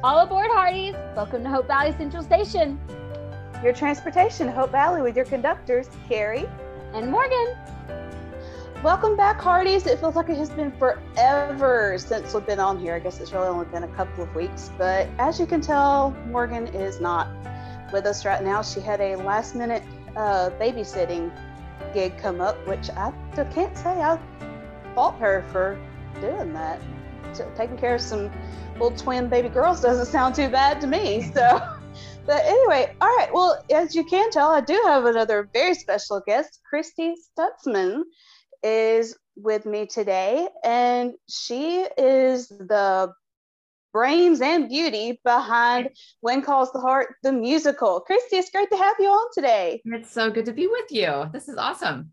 All aboard, Hearties! Welcome to Hope Valley Central Station. Your transportation to Hope Valley with your conductors, Kerri and Morgan. Welcome back, Hearties. It feels like it has been forever since we've been on here. I guess it's really only been a couple of weeks, but as you can tell, Morgan is not with us right now. She had a last-minute babysitting gig come up, which I can't say I fault her for doing that. So taking care of some little twin baby girls doesn't sound too bad to me. So, but anyway, all right. Well, as you can tell, I do have another very special guest. Christy Stutzman is with me today, and she is the brains and beauty behind When Calls the Heart, the musical. Christy, it's great to have you on today. It's so good to be with you. This is awesome.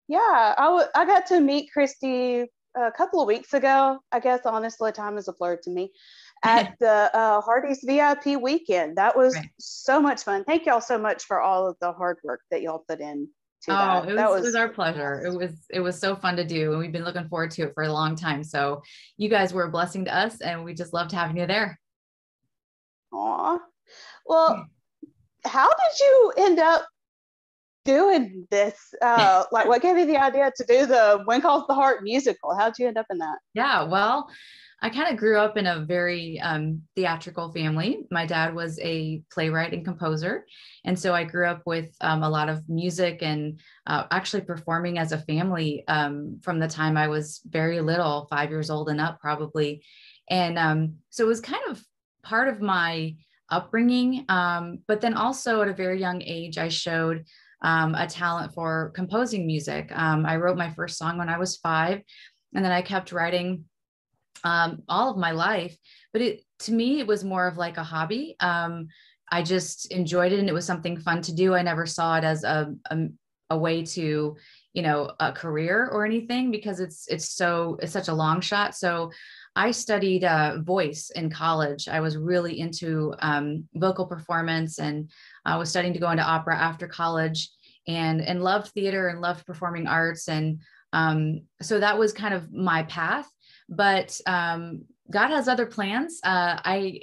Yeah, I got to meet Christy a couple of weeks ago. I guess honestly, time is a blur to me. At the Hardy's VIP weekend. That was so much fun. Thank y'all so much for all of the hard work that y'all put in. It was our pleasure. It was so fun to do, and we've been looking forward to it for a long time. So you guys were a blessing to us, and we just loved having you there. Aw. Well, how did you end up doing this? Like, what gave you the idea to do the When Calls the Heart musical? How'd you end up in that? Yeah, well, I kind of grew up in a very theatrical family. My dad was a playwright and composer. And so I grew up with a lot of music and actually performing as a family from the time I was very little, 5 years old and up probably. And so it was kind of part of my upbringing. But then also at a very young age, I showed a talent for composing music. I wrote my first song when I was 5, and then I kept writing all of my life, but to me, it was more of like a hobby. I just enjoyed it, and it was something fun to do. I never saw it as a way to, a career or anything, because it's such a long shot. So I studied voice in college. I was really into vocal performance, and I was studying to go into opera after college, and loved theater and loved performing arts. And so that was kind of my path. But God has other plans. I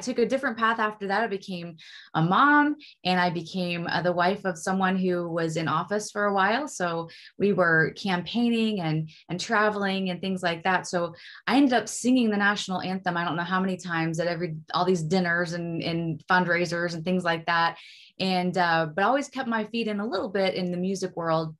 took a different path after that. I became a mom, and I became the wife of someone who was in office for a while. So we were campaigning and traveling and things like that. So I ended up singing the national anthem. I don't know how many times at all these dinners and fundraisers and things like that. And but I always kept my feet in a little bit in the music world.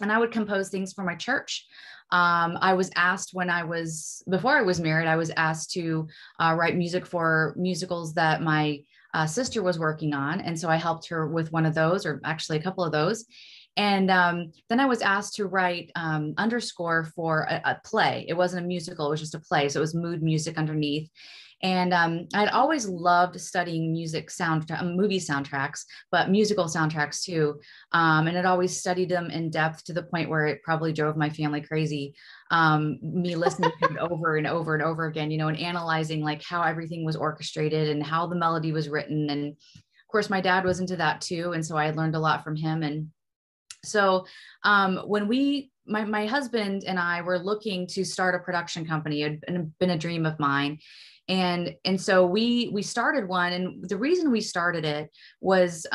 And I would compose things for my church. I was asked before I was married, I was asked to write music for musicals that my sister was working on. And so I helped her with one of those, or actually a couple of those. And then I was asked to write underscore for a play. It wasn't a musical, it was just a play. So it was mood music underneath. And I'd always loved studying movie soundtracks, but musical soundtracks too. And I'd always studied them in depth to the point where it probably drove my family crazy. Me listening to it over and over and over again, and analyzing like how everything was orchestrated and how the melody was written. And of course, my dad was into that too. And so I learned a lot from him. And so when my husband and I were looking to start a production company, it had been a dream of mine. And so we started one, and the reason we started it was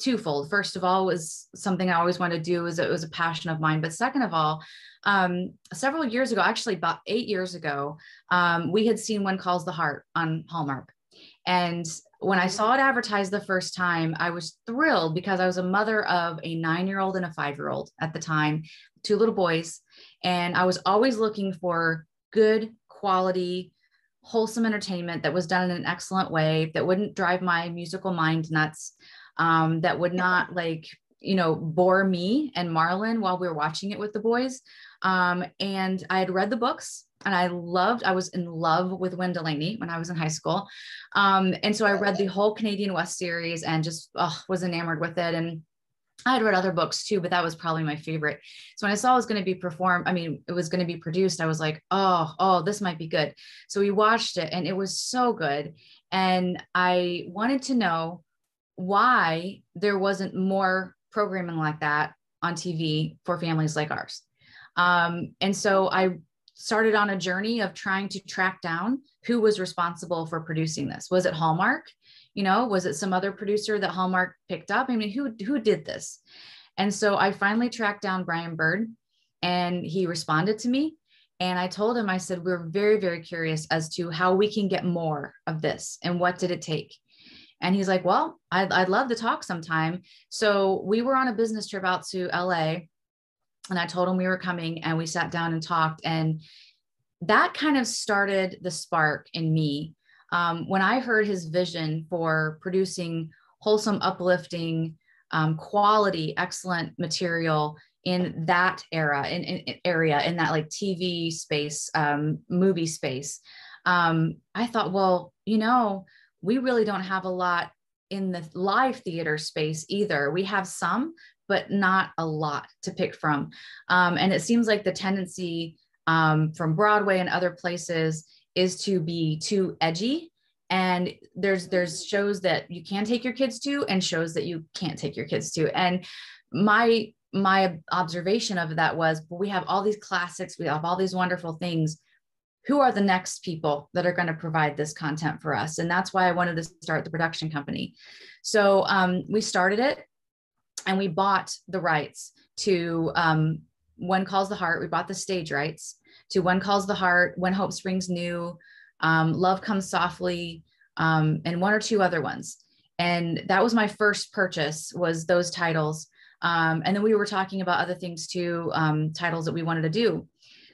twofold. First of all, was something I always wanted to do. It was a passion of mine. But second of all, several years ago, actually about 8 years ago, we had seen When Calls the Heart on Hallmark. And when I saw it advertised the first time, I was thrilled, because I was a mother of a 9-year-old and a 5-year-old at the time, 2 little boys. And I was always looking for good quality, wholesome entertainment that was done in an excellent way, that wouldn't drive my musical mind nuts, that would not bore me and Marlon while we were watching it with the boys. And I had read the books, and I was in love with Wynn Delaney when I was in high school. And so I read the whole Canadian West series and just was enamored with it. And I had read other books too, but that was probably my favorite. So when I saw it was going to be it was going to be produced, I was like, oh, this might be good. So we watched it, and it was so good. And I wanted to know why there wasn't more programming like that on TV for families like ours. And so I started on a journey of trying to track down who was responsible for producing this. Was it Hallmark? You know, was it some other producer that Hallmark picked up? I mean, who did this? And so I finally tracked down Brian Bird, and he responded to me. And I told him, I said, we're very, very curious as to how we can get more of this and what did it take? And he's like, well, I'd love to talk sometime. So we were on a business trip out to LA, and I told him we were coming, and we sat down and talked. And that kind of started the spark in me. When I heard his vision for producing wholesome, uplifting, quality, excellent material in that era, in that like TV space, movie space, I thought, well, you know, we really don't have a lot in the live theater space either. We have some, but not a lot to pick from. And it seems like the tendency from Broadway and other places is to be too edgy. And there's shows that you can take your kids to and shows that you can't take your kids to. And my observation of that was, well, we have all these classics, we have all these wonderful things. Who are the next people that are going to provide this content for us? And that's why I wanted to start the production company. So we started it, and we bought the rights to When Calls the Heart. We bought the stage rights to When Calls the Heart, When Hope Springs New, Love Comes Softly, and one or two other ones. And that was my first purchase, was those titles. And then we were talking about other things too, titles that we wanted to do.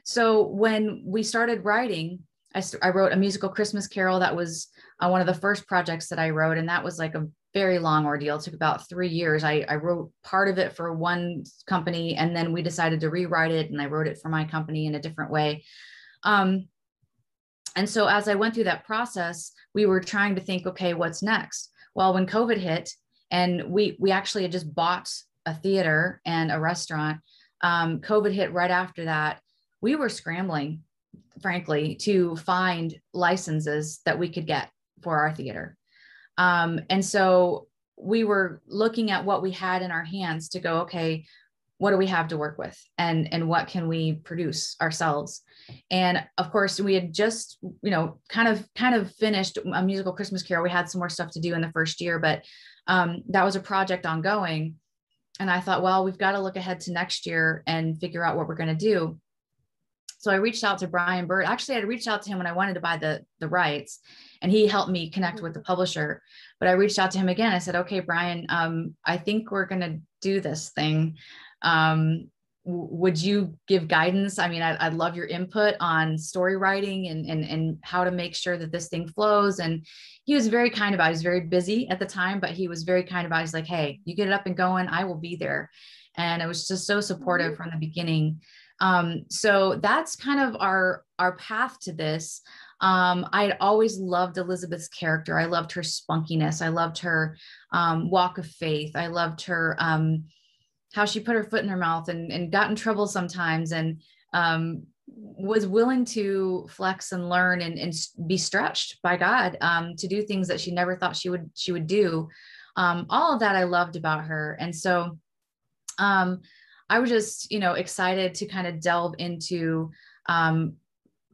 So when we started writing, I wrote A Musical Christmas Carol. That was one of the first projects that I wrote. And that was like a very long ordeal. It took about 3 years. I wrote part of it for one company, and then we decided to rewrite it, and I wrote it for my company in a different way. And so as I went through that process, we were trying to think, okay, what's next? Well, when COVID hit, and we actually had just bought a theater and a restaurant, COVID hit right after that. We were scrambling, frankly, to find licenses that we could get for our theater. And so we were looking at what we had in our hands to go, okay, what do we have to work with, and what can we produce ourselves? And of course, we had just, you know, kind of finished A Musical Christmas Carol. We had some more stuff to do in the first year, but that was a project ongoing. And I thought, well, we've got to look ahead to next year and figure out what we're going to do. So I reached out to Brian Bird. Actually, I reached out to him when I wanted to buy the rights, and he helped me connect with the publisher. But I reached out to him again. I said, okay, Brian, I think we're going to do this thing. Would you give guidance? I mean, I'd love your input on story writing and how to make sure that this thing flows. And he was very kind about it. He was very busy at the time, but he was very kind about it. He's like, hey, you get it up and going, I will be there. And it was just so supportive from the beginning. So that's kind of our path to this. I had always loved Elizabeth's character. I loved her spunkiness. I loved her walk of faith. I loved her how she put her foot in her mouth and got in trouble sometimes, and was willing to flex and learn and be stretched by God to do things that she never thought she would do. All of that I loved about her. And so I was just, you know, excited to kind of delve into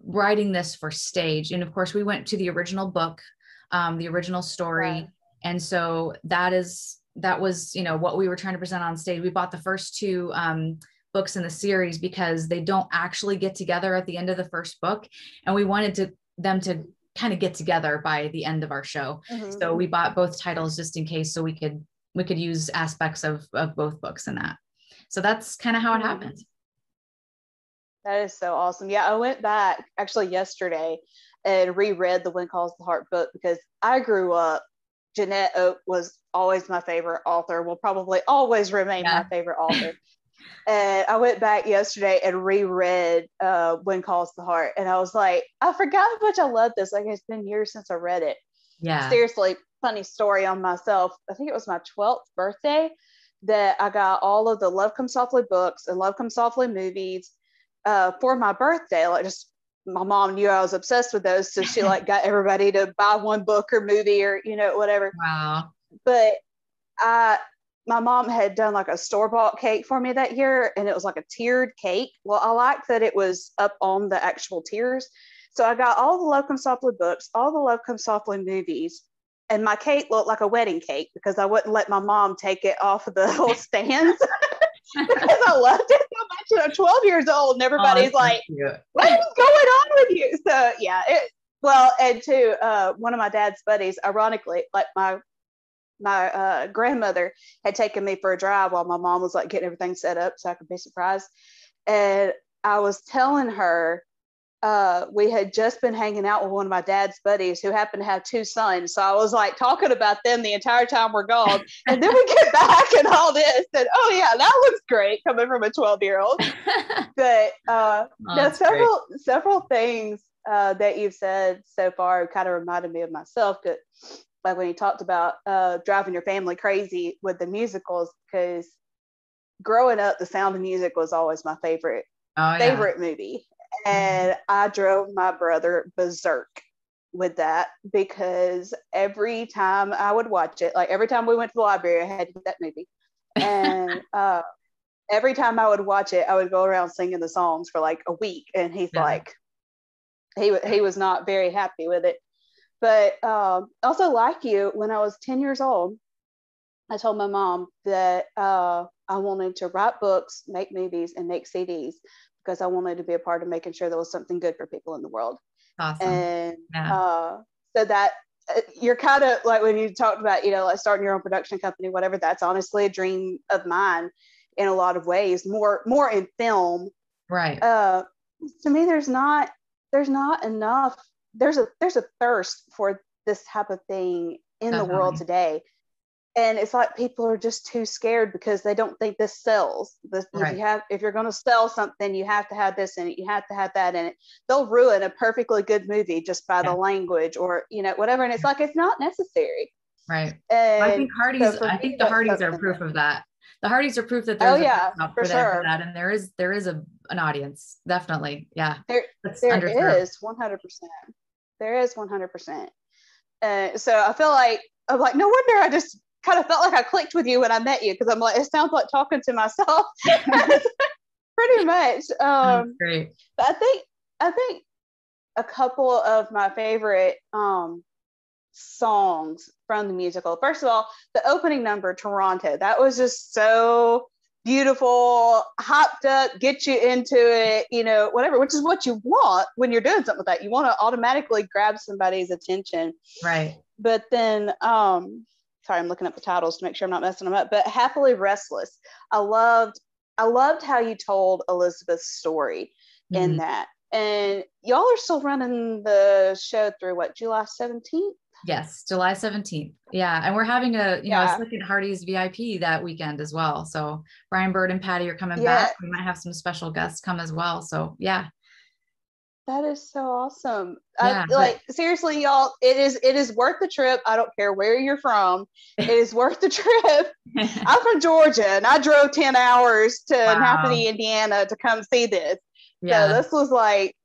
writing this for stage. And of course, we went to the original book, the original story. Right. And so that was, you know, what we were trying to present on stage. We bought the first two books in the series because they don't actually get together at the end of the first book. And we wanted them to kind of get together by the end of our show. Mm-hmm. So we bought both titles just in case, so we could use aspects of both books in that. So that's kind of how it happened. That is so awesome. Yeah, I went back actually yesterday and reread the When Calls the Heart book, because I grew up, Jeanette Oak was always my favorite author, will probably always remain my favorite author. And I went back yesterday and reread When Calls the Heart. And I was like, I forgot how much I love this. Like, it's been years since I read it. Yeah. Seriously, funny story on myself. I think it was my 12th birthday that I got all of the Love Comes Softly books and Love Comes Softly movies for my birthday. Like, just my mom knew I was obsessed with those, so she like got everybody to buy one book or movie or, you know, whatever. Wow. But my mom had done like a store-bought cake for me that year, and it was like a tiered cake. Well, I liked that it was up on the actual tiers. So I got all the Locum Softly books, all the Locum Softly movies, and my cake looked like a wedding cake because I wouldn't let my mom take it off of the little stands because I loved it so much. And I'm 12 years old, and everybody's like, what is going on with you? So yeah, and too, one of my dad's buddies, ironically, like my grandmother had taken me for a drive while my mom was like getting everything set up so I could be surprised. And I was telling her, we had just been hanging out with one of my dad's buddies who happened to have 2 sons. So I was like talking about them the entire time we're gone. And then we get back and all this. And oh yeah, that looks great coming from a 12-year-old. But several things that you've said so far kind of reminded me of myself. That, like when you talked about driving your family crazy with the musicals, because growing up, The Sound of Music was always my favorite movie. And I drove my brother berserk with that because every time I would watch it, like every time we went to the library, I had to get that movie. And every time I would watch it, I would go around singing the songs for like a week. And he's like, he was not very happy with it. But also, like you, when I was 10 years old, I told my mom that I wanted to write books, make movies, and make CDs because I wanted to be a part of making sure there was something good for people in the world. Awesome. And so that you're kind of like when you talked about, like starting your own production company, whatever, that's honestly a dream of mine in a lot of ways, more in film. Right. To me, there's not enough. There's a thirst for this type of thing in the world today. And it's like people are just too scared because they don't think this sells. If you're going to sell something, you have to have this in it. You have to have that in it. They'll ruin a perfectly good movie just by the language or, whatever. And it's like, it's not necessary. Right. And I think the Hardys are proof of that. The Hardys are proof that there's for that. And there is an audience. Definitely. Yeah. There is 100%. There is 100%. So I feel like, I'm like, no wonder I just kind of felt like I clicked with you when I met you, because I'm like, it sounds like talking to myself. Pretty much. That's great. But I think a couple of my favorite songs from the musical. First of all, the opening number, Toronto, that was just so beautiful, hopped up, get you into it, whatever, which is what you want when you're doing something like that. You want to automatically grab somebody's attention. Right. But then, sorry, I'm looking up the titles to make sure I'm not messing them up, but Happily Restless. I loved how you told Elizabeth's story in that. And y'all are still running the show through July 17th? Yes, July 17th. Yeah. And we're having a Second Hardy's VIP that weekend as well. So Brian Bird and Patty are coming back. We might have some special guests come as well. So yeah. That is so awesome. Yeah, seriously, y'all, it is worth the trip. I don't care where you're from. It is worth the trip. I'm from Georgia and I drove 10 hours to Napanee, Indiana to come see this. Yeah. So this was like,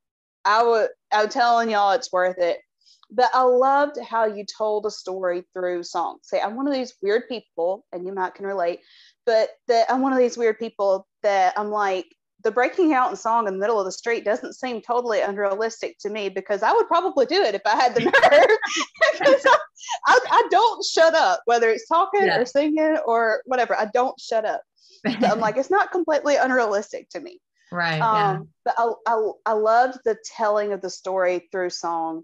I'm telling y'all it's worth it. But I loved how you told a story through songs. Say, I'm one of these weird people, and you might can relate, but that I'm one of these weird people that I'm like, the breaking out in song in the middle of the street doesn't seem totally unrealistic to me, because I would probably do it if I had the nerve. Because I don't shut up, whether it's talking or singing or whatever. I don't shut up. So I'm like, it's not completely unrealistic to me. Right. But I loved the telling of the story through song.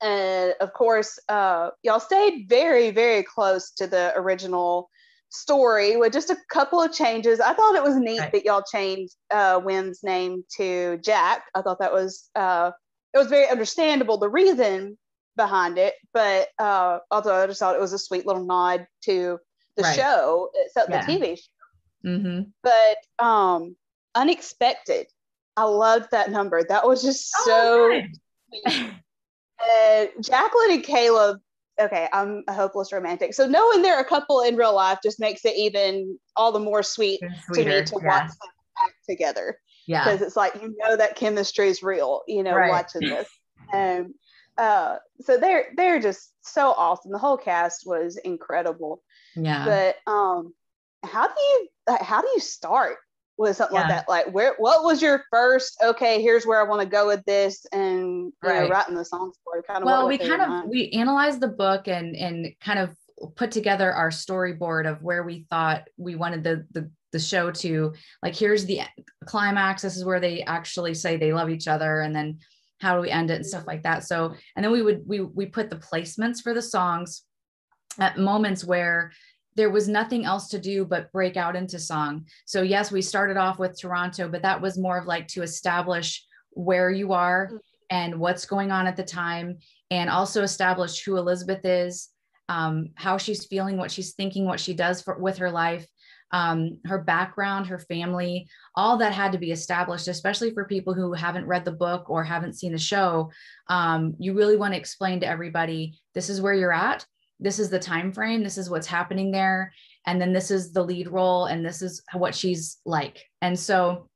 And of course, y'all stayed very, very close to the original story with just a couple of changes. I thought it was neat that y'all changed Wynn's name to Jack. I thought that was it was very understandable, the reason behind it, but although I just thought it was a sweet little nod to the show itself, the TV show. But Unexpected, I loved that number. That was just so sweet. Jacqueline and Caleb, okay, I'm a hopeless romantic, so knowing they're a couple in real life just makes it even all the more sweet to me to watch them act together. Yeah, because it's like, that chemistry is real, watching this. So they're just so awesome. The whole cast was incredible. Yeah. But how do you start with something like that? Like, what was your first, okay, here's where I want to go with this, and you know, writing the songs for it? Kind of well, we analyzed the book and kind of put together our storyboard of where we thought we wanted the show to, like, here's the climax, this is where they actually say they love each other, and then how do we end it and stuff like that. So, and then we put the placements for the songs at moments where there was nothing else to do but break out into song. So yes, we started off with Toronto, but that was more of like to establish where you are and what's going on at the time, and also establish who Elizabeth is, how she's feeling, what she's thinking, what she does with her life, her background, her family, all that had to be established, especially for people who haven't read the book or haven't seen the show. You really want to explain to everybody, this is where you're at. This is the time frame. This is what's happening there. And then this is the lead role. And this is what she's like. And so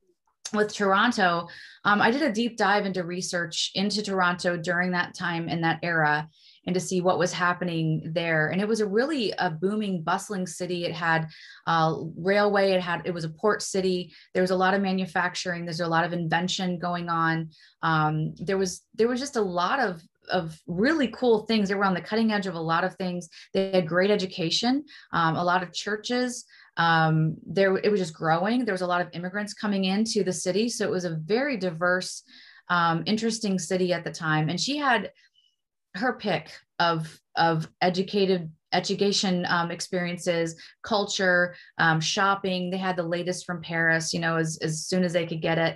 with Toronto, I did a deep dive into research into Toronto during that time in that era, and to see what was happening there. And it was a booming, bustling city. It had railway, it was a port city. There was a lot of manufacturing. There's a lot of invention going on. There was just a lot of really cool things. They were on the cutting edge of a lot of things. They had great education, a lot of churches. It was just growing. There was a lot of immigrants coming into the city. So it was a very diverse, interesting city at the time. And she had her pick of education experiences, culture, shopping. They had the latest from Paris, you know, as soon as they could get it.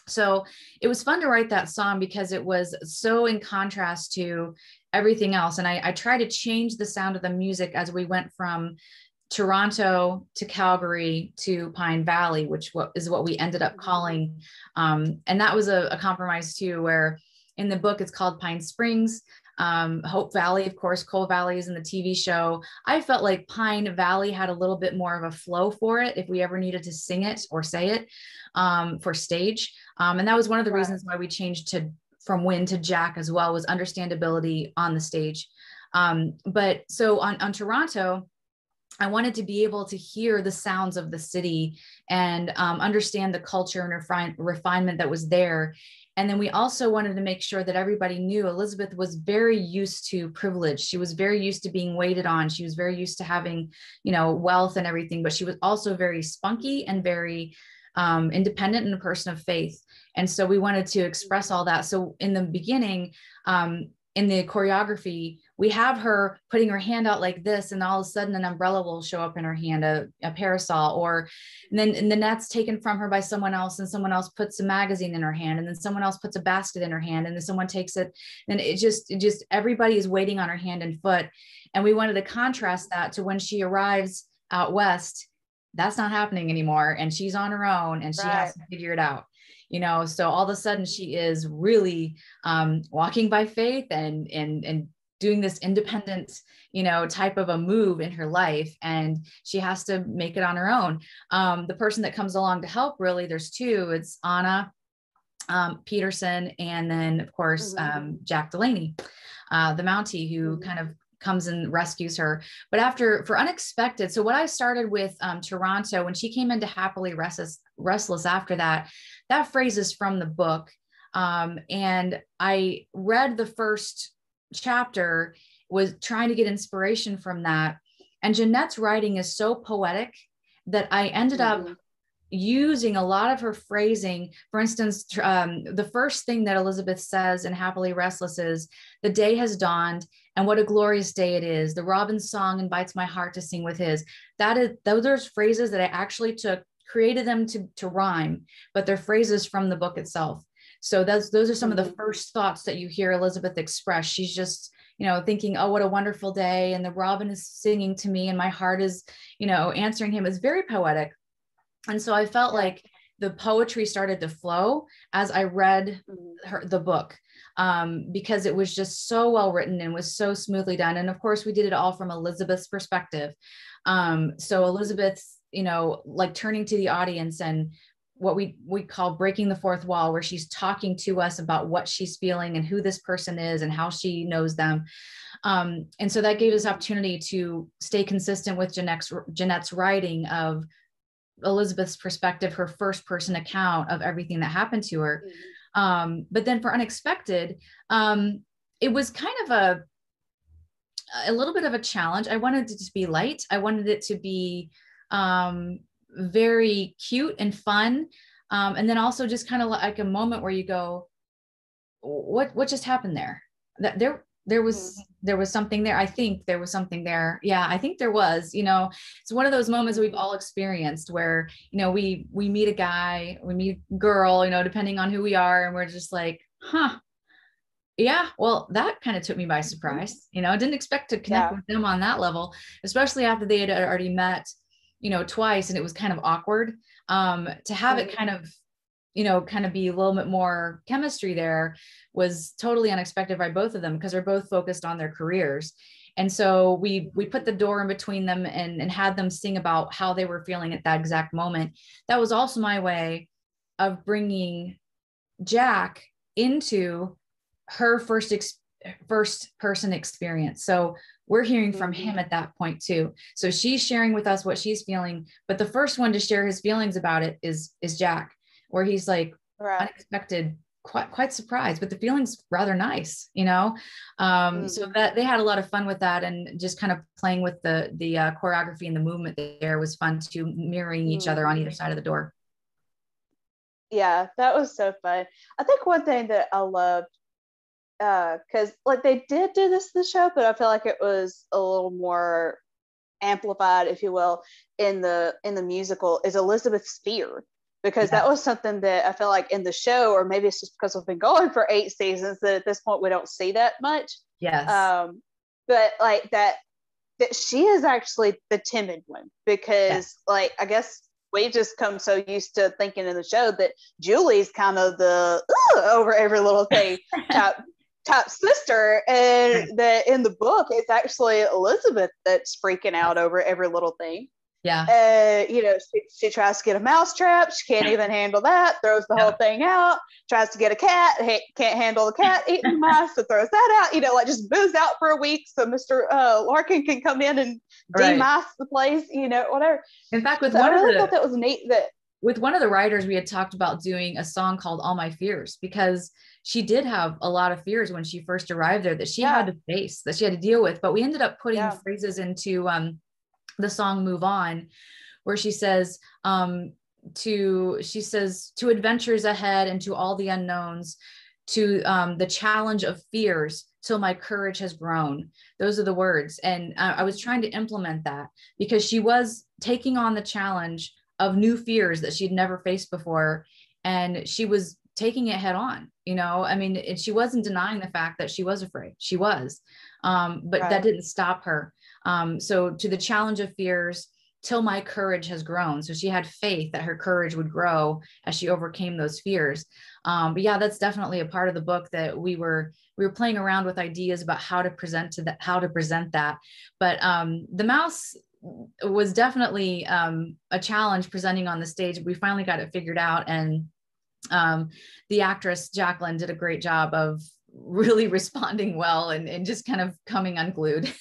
So it was fun to write that song because it was so in contrast to everything else. And I tried to change the sound of the music as we went from Toronto to Calgary to Pine Valley, which is what we ended up calling. And that was a compromise too, where in the book it's called Pine Springs, Hope Valley, of course, Coal Valley is in the TV show. I felt like Pine Valley had a little bit more of a flow for it if we ever needed to sing it or say it for stage. And that was one of the reasons why we changed from Win to Jack as well, was understandability on the stage. But so on Toronto, I wanted to be able to hear the sounds of the city and understand the culture and refinement that was there. And then we also wanted to make sure that everybody knew Elizabeth was very used to privilege. She was very used to being waited on. She was very used to having, you know, wealth and everything, but she was also very spunky and very independent and a person of faith. And so we wanted to express all that. So in the beginning, in the choreography, we have her putting her hand out like this, and all of a sudden an umbrella will show up in her hand, a parasol, and then that's taken from her by someone else, and someone else puts a magazine in her hand, and then someone else puts a basket in her hand, and then someone takes it, and it just everybody is waiting on her hand and foot. And we wanted to contrast that to when she arrives out west. That's not happening anymore, and she's on her own, and she has to figure it out. You know, so all of a sudden she is really walking by faith and doing this independent, you know, type of a move in her life, and she has to make it on her own. The person that comes along to help, really, there's two. It's Anna Peterson, and then of course Jack Delaney, the Mountie, who kind of comes and rescues her. But for unexpected, so what I started with Toronto, when she came into Happily Restless after that phrase is from the book. And I read the first chapter, was trying to get inspiration from that. And Jeanette's writing is so poetic that I ended up using a lot of her phrasing. For instance, the first thing that Elizabeth says in Happily Restless is, "The day has dawned, and what a glorious day it is. The robin's song invites my heart to sing with his." Those are phrases that I actually created them to rhyme, but they're phrases from the book itself. So those are some of the first thoughts that you hear Elizabeth express. She's just, you know, thinking, oh, what a wonderful day. And the robin is singing to me, and my heart is, you know, answering him. It's very poetic. And so I felt like the poetry started to flow as I read the book, because it was just so well written and was so smoothly done. And of course, we did it all from Elizabeth's perspective. So Elizabeth's, you know, like turning to the audience and what we call breaking the fourth wall, where she's talking to us about what she's feeling and who this person is and how she knows them. And so that gave us opportunity to stay consistent with Jeanette's writing of Elizabeth's perspective, her first person account of everything that happened to her. But then for Unexpected, it was kind of a little bit of a challenge. I wanted it to be light. I wanted it to be very cute and fun. And then also just kind of like a moment where you go, what just happened there? That there was something there. I think there was something there. Yeah, I think there was, it's one of those moments we've all experienced where, we meet a guy, we meet a girl, depending on who we are. And we're just like, yeah, well, that kind of took me by surprise. I didn't expect to connect with them on that level, especially after they had already met, twice, and it was kind of awkward. To have it kind of be a little bit more chemistry there was totally unexpected by both of them, because they're both focused on their careers. And so we put the door in between them and had them sing about how they were feeling at that exact moment. That was also my way of bringing Jack into her first person experience. So we're hearing from him at that point too. So she's sharing with us what she's feeling, but the first one to share his feelings about it is Jack, where he's like unexpected, quite surprised, but the feeling's rather nice, so that they had a lot of fun with that, and just kind of playing with the choreography and the movement there was fun too, mirroring each other on either side of the door. Yeah, that was so fun. I think one thing that I loved, because like they did do this in the show, but I feel like it was a little more amplified, if you will, in the musical, is Elizabeth's fear. Because that was something that I feel like in the show, or maybe it's just because we've been going for 8 seasons, that at this point we don't see that much. Yes. But like that she is actually the timid one, because like, I guess we just come so used to thinking in the show that Julie's kind of the over every little thing type sister, and that in the book it's actually Elizabeth that's freaking out over every little thing. Yeah. She tries to get a mouse trap. She can't even handle that. Throws the whole thing out. Tries to get a cat. Can't handle the cat eating the mice. So throws that out. Like just moves out for a week so Mr. Larkin can come in and de-mice the place. Whatever. In fact, I thought that was neat. That with one of the writers, we had talked about doing a song called "All My Fears," because she did have a lot of fears when she first arrived there that she had to face, that she had to deal with. But we ended up putting phrases into the song "Move On," where she says to adventures ahead and to all the unknowns, to the challenge of fears till my courage has grown. Those are the words. And I was trying to implement that, because she was taking on the challenge of new fears that she'd never faced before, and she was taking it head on. She wasn't denying the fact that she was afraid. She was, but that didn't stop her. So to the challenge of fears till my courage has grown. So she had faith that her courage would grow as she overcame those fears. But yeah, that's definitely a part of the book that we were playing around with ideas about how to present that. But the mouse was definitely a challenge presenting on the stage. We finally got it figured out, and the actress Jacqueline did a great job of really responding well and just kind of coming unglued.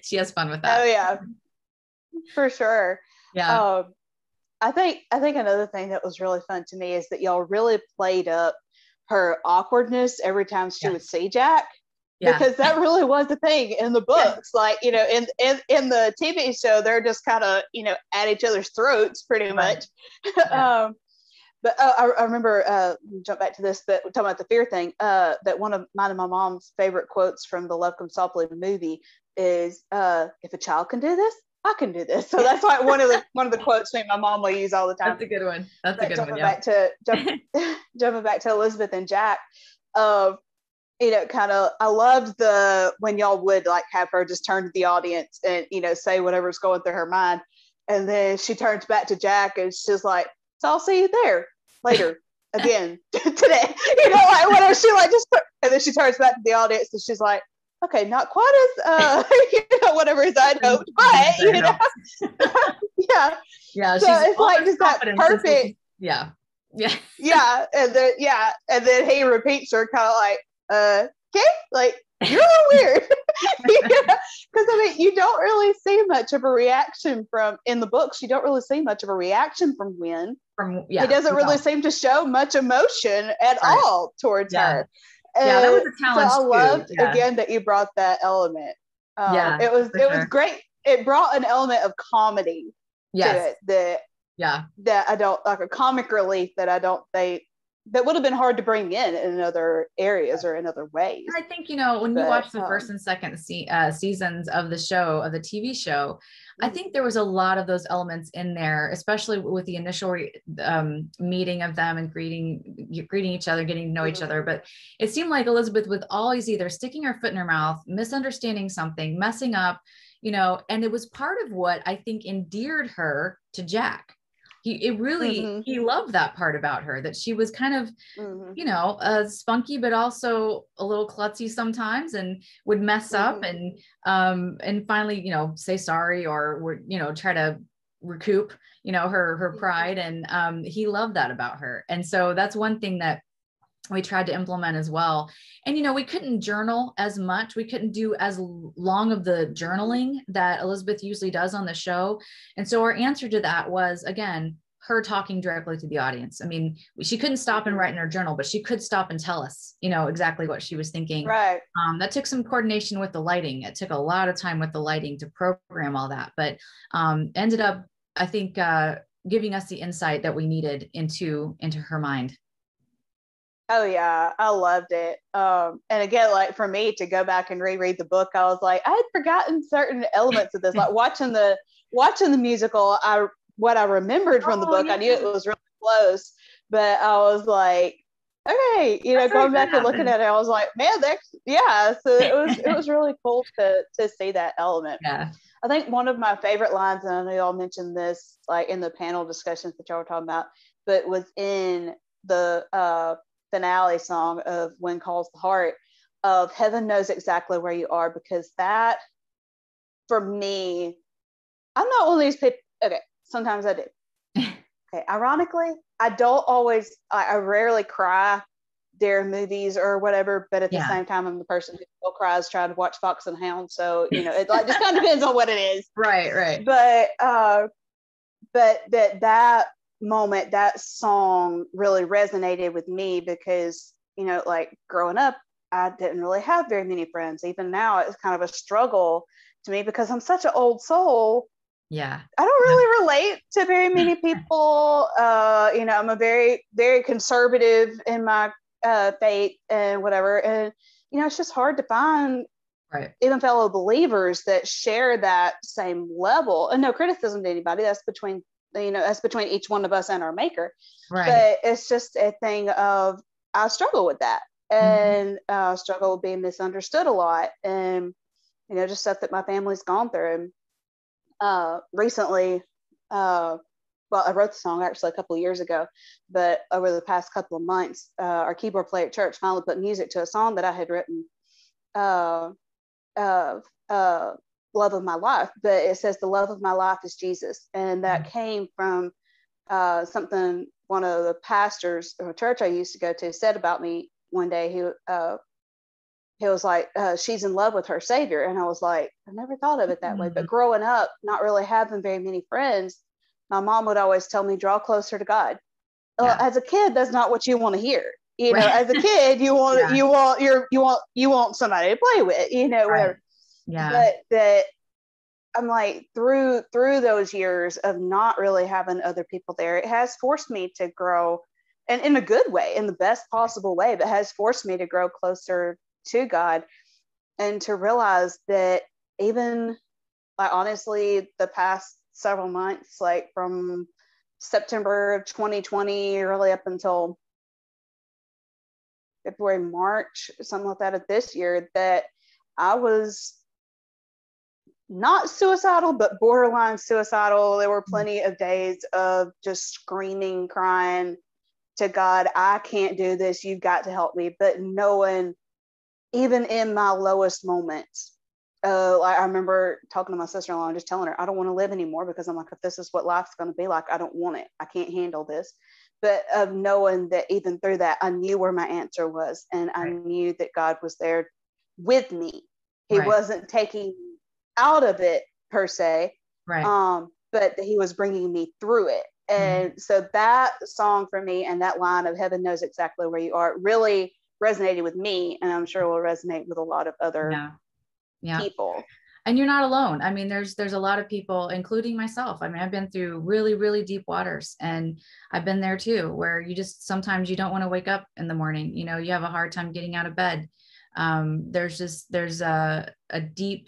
She has fun with that. Oh yeah, for sure. Yeah. I think another thing that was really fun to me is that y'all really played up her awkwardness every time she would see Jack. Because that really was the thing in the books. Like, in the TV show, they're just kind of, at each other's throats pretty much. Yeah. But I remember, jump back to this, but talking about the fear thing, that one of mine and my mom's favorite quotes from the Love Comes Softly movie is, if a child can do this, I can do this. So that's like one of the quotes me and my mom will use all the time. That's a good one. Jumping back to Elizabeth and Jack, I loved when y'all would like have her just turn to the audience and, say whatever's going through her mind. And then she turns back to Jack and she's like, so I'll see you there later again today, like whatever. She like just and then she turns back to the audience and she's like, okay, not quite as, whatever as I'd hoped, but, Yeah. So it's like just that perfect. Yeah. And then he repeats her kind of like, okay, like, You're a little weird. Because I mean, you don't really see much of a reaction in the books. You don't really see much of a reaction from Wynn. He doesn't really seem to show much emotion at all towards her. Yeah, that was a challenge. So I loved again that you brought that element. It was great. It brought an element of comedy to it that I don't like, a comic relief that I don't think that would have been hard to bring in other areas or in other ways. And I think, when you watch the first and second seasons of the show, of the TV show, I think there was a lot of those elements in there, especially with the initial meeting of them and greeting each other, getting to know each other. But it seemed like Elizabeth was always either sticking her foot in her mouth, misunderstanding something, messing up, and it was part of what I think endeared her to Jack. He loved that part about her, that she was kind of, spunky, but also a little klutzy sometimes, and would mess up and finally, say sorry or try to recoup, her pride. And he loved that about her. And so that's one thing that we tried to implement as well. And, we couldn't journal as much. We couldn't do as long of the journaling that Elizabeth usually does on the show. And so our answer to that was, again, her talking directly to the audience. I mean, she couldn't stop and write in her journal, but she could stop and tell us, exactly what she was thinking. Right. That took some coordination with the lighting. It took a lot of time with the lighting to program all that, but ended up, I think, giving us the insight that we needed into her mind. Oh yeah, I loved it. And again, like for me to go back and reread the book, I was like, I had forgotten certain elements of this. Like watching the musical, what I remembered from the book, I knew it was really close, but I was like, okay, going back and looking at it, I was like, man, so it was really cool to see that element. Yeah. I think one of my favorite lines, and I know y'all mentioned this like in the panel discussions that y'all were talking about, but was in the finale song of When Calls the Heart, of heaven knows exactly where you are, because that, for me, I'm not one of these people. Okay, sometimes I do. Okay, ironically, I don't always, I rarely cry during movies or whatever, but at the same time, I'm the person who still cries trying to watch Fox and Hound. So, it like just kind of depends on what it is. Right. But that moment, that song really resonated with me because, like growing up, I didn't really have very many friends. Even now, it's kind of a struggle to me because I'm such an old soul. Yeah. I don't really relate to very many people. I'm a very, very conservative in my faith and whatever. And, it's just hard to find even fellow believers that share that same level. And no criticism to anybody. That's between each one of us and our maker. Right. But it's just a thing of, I struggle with that and struggle with being misunderstood a lot. And, just stuff that my family's gone through. And recently, I wrote the song actually a couple of years ago, but over the past couple of months, our keyboard player at church finally put music to a song that I had written, Love of My Life, but it says the love of my life is Jesus. And that came from something one of the pastors of a church I used to go to said about me one day. He was like, she's in love with her Savior. And I was like, I never thought of it that way. But growing up, not really having very many friends, my mom would always tell me, draw closer to God. As a kid, that's not what you want to hear. As a kid, you want somebody to play with, whatever. Yeah. But that I'm like, through those years of not really having other people there, it has forced me to grow, and in a good way, in the best possible way, but has forced me to grow closer to God and to realize that even, like, honestly, the past several months, like from September of 2020 really up until February, March, something like that of this year, that I was not suicidal, but borderline suicidal. There were plenty of days of just screaming, crying to God, I can't do this. You've got to help me. But knowing, even in my lowest moments, I remember talking to my sister-in-law and just telling her, I don't want to live anymore, because I'm like, if this is what life's going to be like, I don't want it. I can't handle this. But of knowing that even through that, I knew where my answer was, and I knew that God was there with me. He Right. wasn't taking out of it per se, Right. but he was bringing me through it. And so that song for me, and that line of heaven knows exactly where you are, really resonated with me, and I'm sure will resonate with a lot of other Yeah. people. And you're not alone. I mean, there's a lot of people, including myself. I mean, I've been through really, really deep waters, and I've been there too, where you just, sometimes you don't want to wake up in the morning. You know, you have a hard time getting out of bed. There's a deep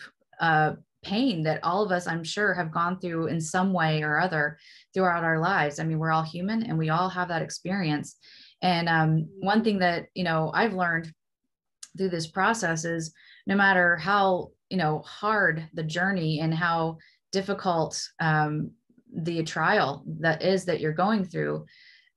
pain that all of us, I'm sure, have gone through in some way or other throughout our lives. I mean, we're all human, and we all have that experience. And one thing that, you know, I've learned through this process is, no matter how, you know, hard the journey and how difficult the trial that you're going through,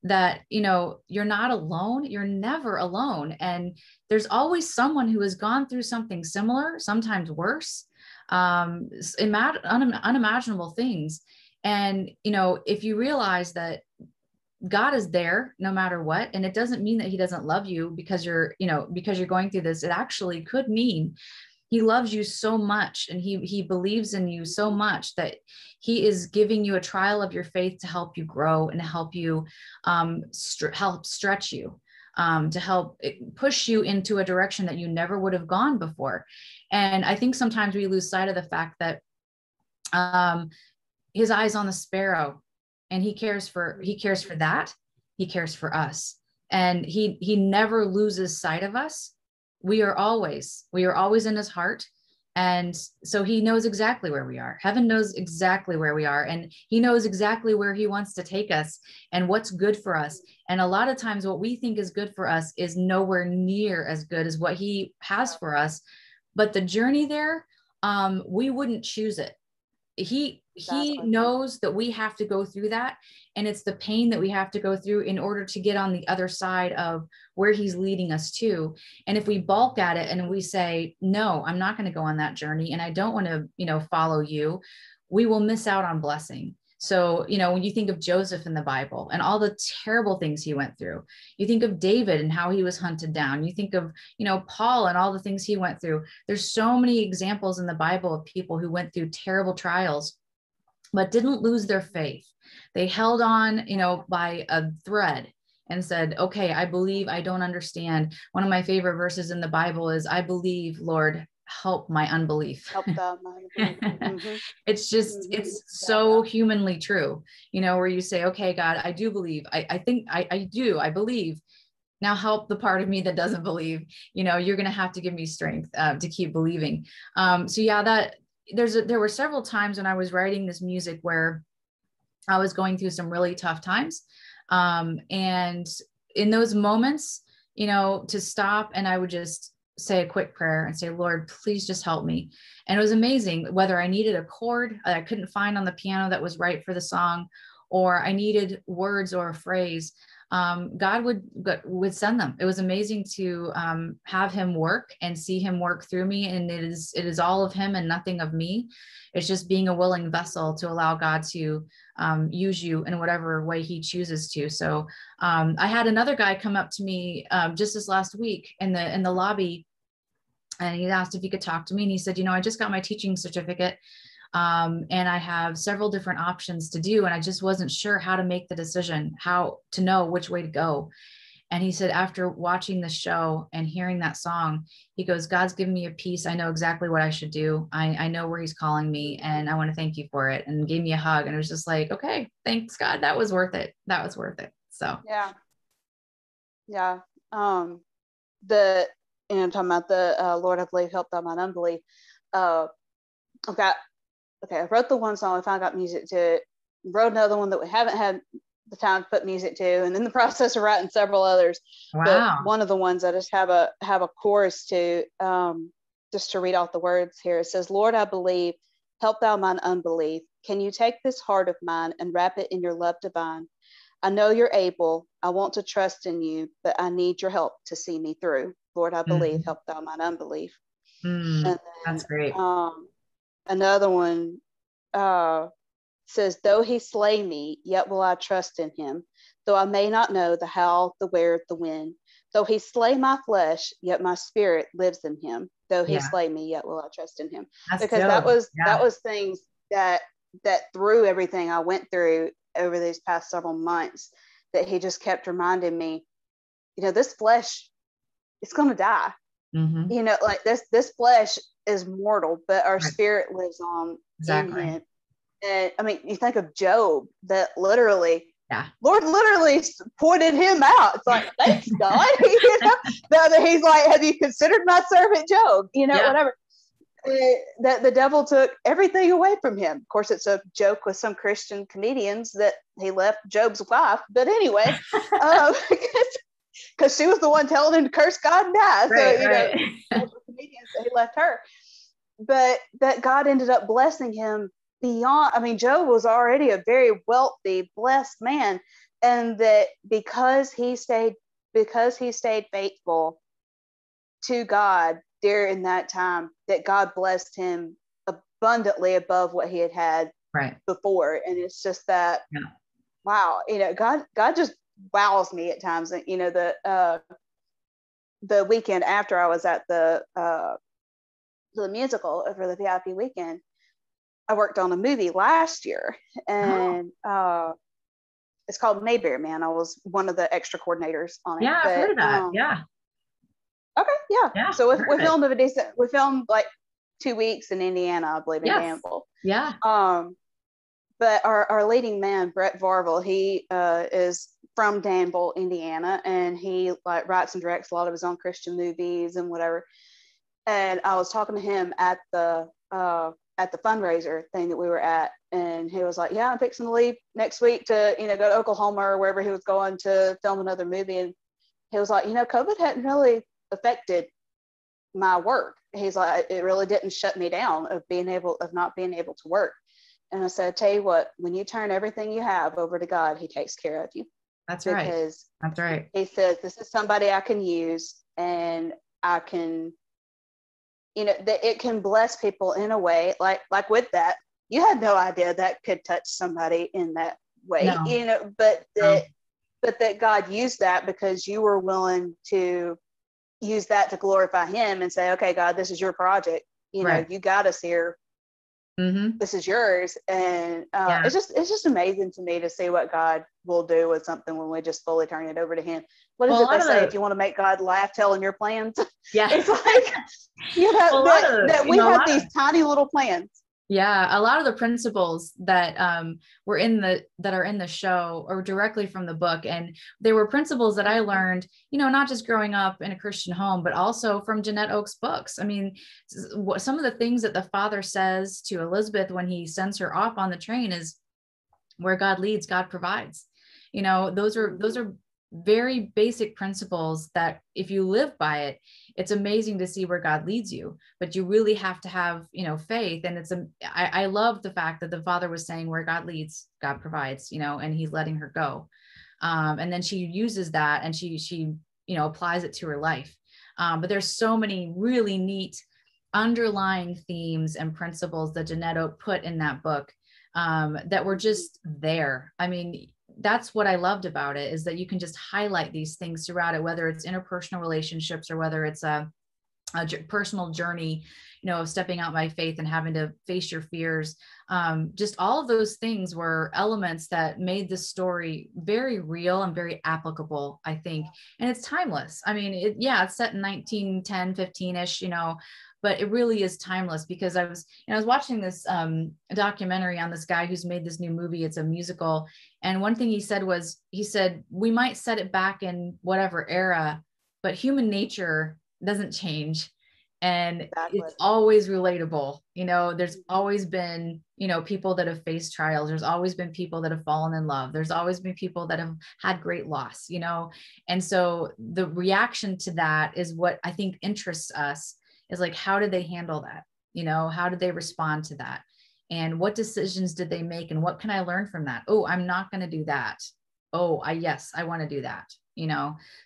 that, you know, you're not alone. You're never alone. And there's always someone who has gone through something similar, sometimes worse, unimaginable things. And, you know, if you realize that God is there no matter what, and it doesn't mean that he doesn't love you because you're, you know, because you're going through this, it actually could mean he loves you so much, and he believes in you so much that he is giving you a trial of your faith to help you grow and help you help stretch you, to help push you into a direction that you never would have gone before. And I think sometimes we lose sight of the fact that his eyes on the sparrow, and he cares for that. He cares for us, and he never loses sight of us. We are always in his heart. And so he knows exactly where we are. Heaven knows exactly where we are, and he knows exactly where he wants to take us and what's good for us. And a lot of times what we think is good for us is nowhere near as good as what he has for us. But the journey there, we wouldn't choose it. He knows that we have to go through that, and it's the pain that we have to go through in order to get on the other side of where he's leading us to. And if we balk at it and we say, no, I'm not going to go on that journey, and I don't want to, you know, follow you, we will miss out on blessing. So, you know, when you think of Joseph in the Bible and all the terrible things he went through, you think of David and how he was hunted down. You think of, you know, Paul and all the things he went through. There's so many examples in the Bible of people who went through terrible trials, but didn't lose their faith. They held on, you know, by a thread and said, okay, I believe, I don't understand. One of my favorite verses in the Bible is, I believe, Lord, help my unbelief. Help my unbelief. Mm-hmm. It's just, it's so humanly true, you know, where you say, okay, God, I do believe. I think I do, I believe. Now help the part of me that doesn't believe. You know, you're going to have to give me strength to keep believing. So yeah, that there were several times when I was writing this music where I was going through some really tough times. And in those moments, you know, to stop, and I would just say a quick prayer and say, Lord, please just help me. And it was amazing, whether I needed a chord that I couldn't find on the piano that was right for the song, or I needed words or a phrase, God would send them. It was amazing to have him work and see him work through me. And it is all of him and nothing of me. It's just being a willing vessel to allow God to use you in whatever way he chooses to. So I had another guy come up to me just this last week in the lobby, and he asked if he could talk to me. And he said, you know, I just got my teaching certificate. And I have several different options to do. And I just wasn't sure how to make the decision, how to know which way to go. And he said, after watching the show and hearing that song, he goes, God's given me a peace. I know exactly what I should do. I know where he's calling me, and I want to thank you for it. And gave me a hug. And it was just like, okay, thanks God. That was worth it. That was worth it. So, yeah. Yeah. The, you know, talking about the Lord, I believe, help thou mine unbelief. I wrote the one song, I finally got music to it, wrote another one that we haven't had the time to put music to, and in the process of writing several others. wow. But one of the ones I just have a chorus to, just to read out the words here. It says, Lord, I believe, help thou mine unbelief. Can you take this heart of mine and wrap it in your love divine? I know you're able. I want to trust in you, but I need your help to see me through. Lord, I believe, help thou mine unbelief. And then, that's great. Another one says, though he slay me, yet will I trust in him. Though I may not know the how, the where, the when. Though he slay my flesh, yet my spirit lives in him. Though he Yeah. slay me, yet will I trust in him. That's Because dope. that was things that through everything I went through over these past several months, that he just kept reminding me, this flesh, it's going to die. Mm-hmm. Like this flesh is mortal, but our Right. spirit lives on Exactly. in him. And I mean, you think of Job, that literally, Yeah. Lord literally pointed him out. It's like, thanks, God. He's like, have you considered my servant Job? Whatever. That the devil took everything away from him. Of course, it's a joke with some Christian comedians that he left Job's wife. But anyway, because she was the one telling him to curse God and die. Right, So, right. comedians, he left her. But that God ended up blessing him beyond. I mean, Job was already a very wealthy, blessed man, and that because he stayed faithful to God during that time, that God blessed him abundantly above what he had right. before. And it's just that, wow, God just wows me at times. And the weekend after I was at the musical for the VIP weekend, I worked on a movie last year, and it's called Mayberry Man. I was one of the extra coordinators on it. Yeah, I've heard of that. Yeah. Okay, yeah. So we filmed we filmed like 2 weeks in Indiana, I believe, in Danville. Yeah. But our leading man, Brett Varvel, he is from Danville, Indiana, and he like writes and directs a lot of his own Christian movies and whatever. And I was talking to him at the fundraiser thing that we were at, and he was like, yeah, I'm fixing to leave next week to go to Oklahoma or wherever he was going to film another movie. And he was like, COVID hadn't really affected my work. He's like, it really didn't shut me down of not being able to work. And I said, I tell you what, when you turn everything you have over to God, he takes care of you. That's right. Because that's right. He says, this is somebody I can use, and I can, that it can bless people in a way, like with that, you had no idea that could touch somebody in that way, No. but that God used that because you were willing to use that to glorify him and say, okay, God, this is your project. Right. You got us here. Mm-hmm. This is yours. And it's just amazing to me to see what God will do with something when we just fully turn it over to him. What is it they say? If you want to make God laugh, tell him your plans. Yeah. It's like, that we have these tiny little plans. Yeah, a lot of the principles that are in the show are directly from the book, and they were principles that I learned, not just growing up in a Christian home, but also from Jeanette Oakes' books. I mean, some of the things that the father says to Elizabeth when he sends her off on the train is, where God leads, God provides. Those are very basic principles that if you live by it, it's amazing to see where God leads you, but you really have to have, faith. And I love the fact that the father was saying, where God leads, God provides, and he's letting her go. And then she uses that, and she applies it to her life. But there's so many really neat underlying themes and principles that Jeanette Oak put in that book that were just there. I mean, that's what I loved about it, is that you can just highlight these things throughout it, whether it's interpersonal relationships or whether it's a personal journey, of stepping out by faith and having to face your fears. Just all of those things were elements that made this story very real and very applicable, I think. And it's timeless. I mean, it's set in 1910, 15-ish, but it really is timeless, because I was watching this documentary on this guy who's made this new movie. It's a musical. And one thing he said, we might set it back in whatever era, but human nature doesn't change. And Exactly. It's always relatable. There's always been, people that have faced trials. There's always been people that have fallen in love. There's always been people that have had great loss, and so the reaction to that is what I think interests us, is like, how did they handle that? How did they respond to that? And what decisions did they make? And what can I learn from that? Oh, I'm not going to do that. Oh, I want to do that,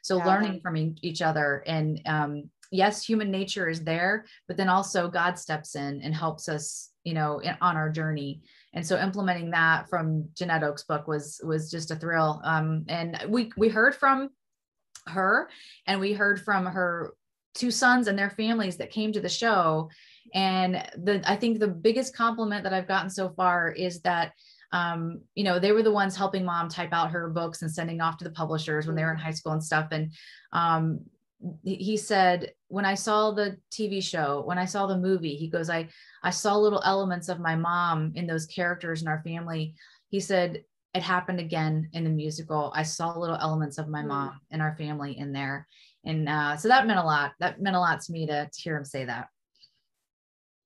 so learning from each other. And yes, human nature is there, but then also God steps in and helps us, on our journey. And so implementing that from Jeanette Oakes' book was just a thrill. And we heard from her, and we heard from her two sons and their families that came to the show. And I think the biggest compliment that I've gotten so far is that, they were the ones helping mom type out her books and sending off to the publishers when they were in high school and stuff. And he said, when I saw the TV show, when I saw the movie, he goes, I saw little elements of my mom in those characters in our family. He said, it happened again in the musical. I saw little elements of my mom and our family in there. And so that meant a lot. That meant a lot to me to hear him say that.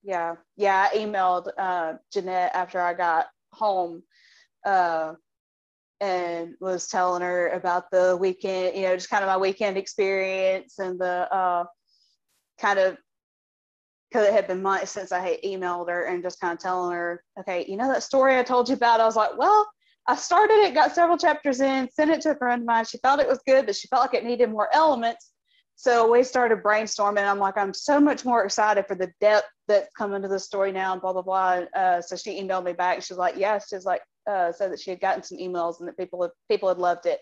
Yeah. I emailed Jeanette after I got home and was telling her about the weekend, just kind of my weekend experience, and the kind of, because it had been months since I had emailed her, and just kind of telling her, okay, that story I told you about, I was like, well, I started it, got several chapters in, sent it to a friend of mine. She thought it was good, but she felt like it needed more elements. So we started brainstorming. I'm like, I'm so much more excited for the depth that's coming to the story now, and blah, blah, blah. So she emailed me back. She's like, yeah, she's like, said that she had gotten some emails and that people had loved it.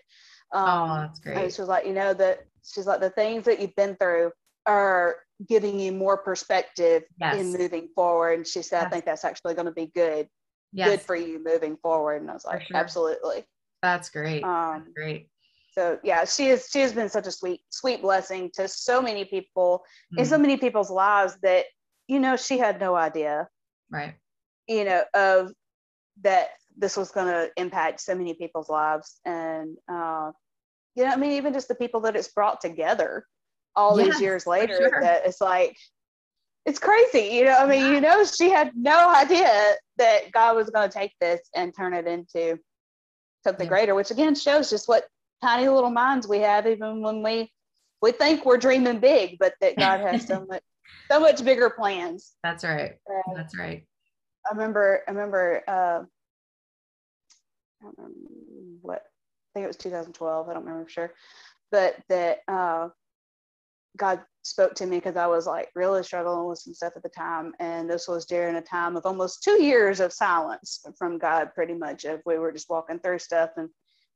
Oh, that's great. And she was like, that she's like, the things that you've been through are giving you more perspective in moving forward. And she said, I think that's actually going to be good for you moving forward. And I was like, absolutely. That's great. That's great. So yeah, she has been such a sweet blessing to so many people in so many people's lives that, she had no idea, right. Of that this was going to impact so many people's lives. And, even just the people that it's brought together all these years later, that it's like, it's crazy, she had no idea that God was going to take this and turn it into something greater, which again shows just what tiny little minds we have, even when we think we're dreaming big, but that God has so much bigger plans. That's right. That's right. I remember I don't remember what, I think it was 2012, I don't remember for sure, but that God spoke to me because I was like really struggling with some stuff at the time, and this was during a time of almost 2 years of silence from God, pretty much, of we were just walking through stuff. And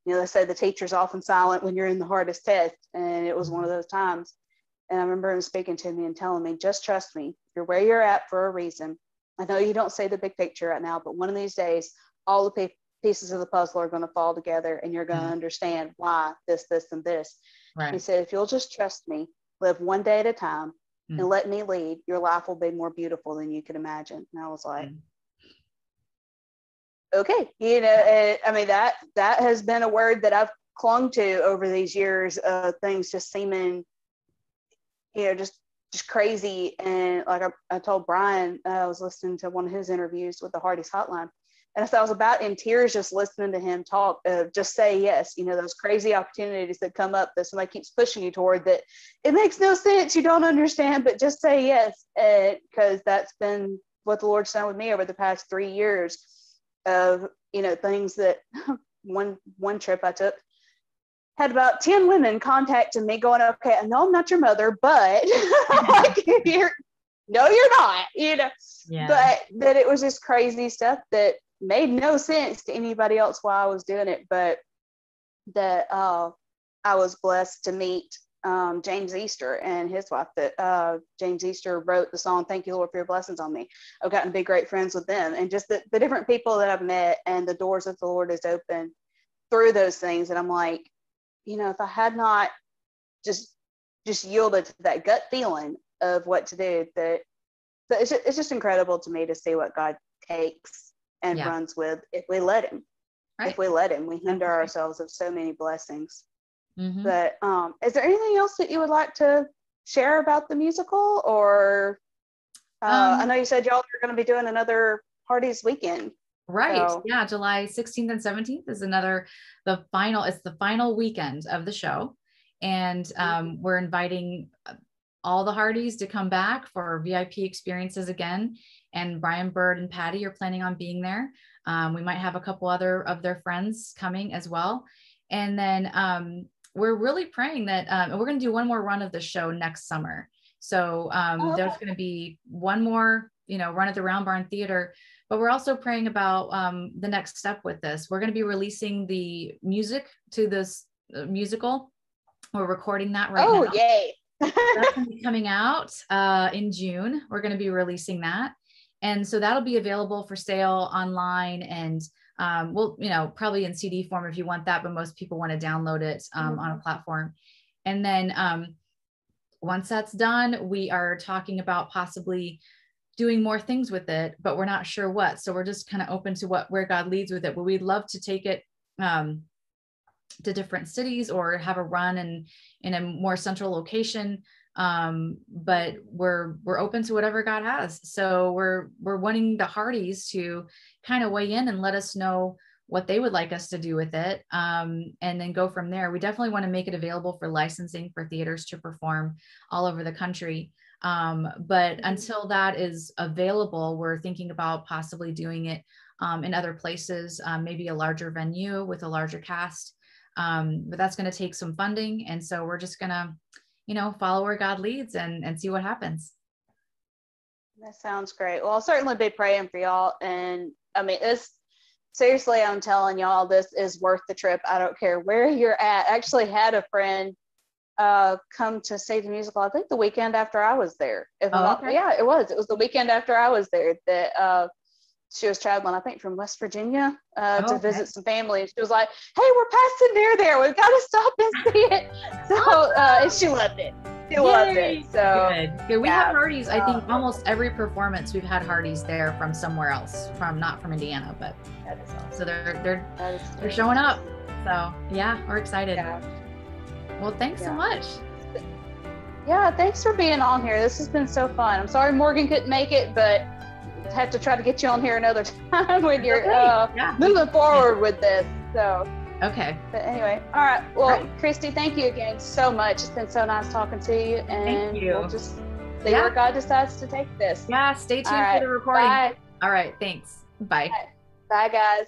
they say the teacher's often silent when you're in the hardest test, and it was one of those times. And I remember him speaking to me and telling me, just trust me, you're where you're at for a reason. I know you don't see the big picture right now, but one of these days all the pieces of the puzzle are going to fall together, and you're going to understand why this, and this. Right. He said, if you'll just trust me, live one day at a time, and let me lead, your life will be more beautiful than you could imagine. And I was like, okay, that has been a word that I've clung to over these years, things just seeming, just crazy. And like I told Brian, I was listening to one of his interviews with the Hardy's Hotline, and I was about in tears just listening to him talk of just say yes, those crazy opportunities that come up that somebody keeps pushing you toward, that it makes no sense, you don't understand, but just say yes. Because that's been what the Lord's done with me over the past 3 years of, things that one trip I took had about 10 women contacting me going, okay, I know I'm not your mother, but like, you're not, but that it was just crazy stuff that made no sense to anybody else while I was doing it. But that I was blessed to meet James Easter and his wife. That James Easter wrote the song "Thank You, Lord, for Your Blessings on Me." I've gotten to be great friends with them, and just the different people that I've met and the doors that the Lord has opened through those things. And I'm like, if I had not just yielded to that gut feeling of what to do, that it's just incredible to me to see what God takes and runs with if we let him. If we let him, we hinder ourselves of so many blessings. But is there anything else that you would like to share about the musical? Or I know you said y'all are going to be doing another Hardy's weekend. Right. So. Yeah. July 16th and 17th is the final weekend of the show. And we're inviting all the Hardys to come back for VIP experiences again. And Brian Bird and Patty are planning on being there. We might have a couple other of their friends coming as well. And then we're really praying that we're going to do one more run of the show next summer. So there's going to be one more, run at the Round Barn Theater. But we're also praying about the next step with this. We're going to be releasing the music to this musical We're recording that right now. now. Oh, yay. That's going to be coming out in June. We're going to be releasing that. And so that'll be available for sale online, and we'll, probably in CD form if you want that, but most people want to download it on a platform. And then once that's done, we are talking about possibly doing more things with it, but we're not sure what. So we're just kind of open to where God leads with it. But we'd love to take it to different cities or have a run in a more central location. But we're open to whatever God has. So we're wanting the Hardys to kind of weigh in and let us know what they would like us to do with it. And then go from there. We definitely want to make it available for licensing for theaters to perform all over the country. But until that is available, we're thinking about possibly doing it in other places, maybe a larger venue with a larger cast. But that's going to take some funding. And so we're just going to, follow where God leads and see what happens. That sounds great. Well, I'll certainly be praying for y'all. And I mean, seriously, I'm telling y'all, this is worth the trip. I don't care where you're at. I actually had a friend come to see the musical, I think the weekend after I was there. Yeah, it was the weekend after I was there that she was traveling, I think from West Virginia to visit some family. She was like, hey, we're passing near there, we've got to stop and see it. So and she loved it. Loved it. So good. We have Hardys. I think almost every performance we've had Hardys there from somewhere else, not from Indiana, but that is awesome. So they're showing up. So yeah, we're excited. Yeah. Well, thanks so much. Yeah, thanks for being on here. This has been so fun. I'm sorry Morgan couldn't make it, but have to try to get you on here another time when you're moving forward with this. So okay. But anyway, all right. Well, Christy, thank you again so much. It's been so nice talking to you, and we'll just see where God decides to take this. Yeah, stay tuned for the recording. Bye. All right, thanks. Bye. Bye, guys.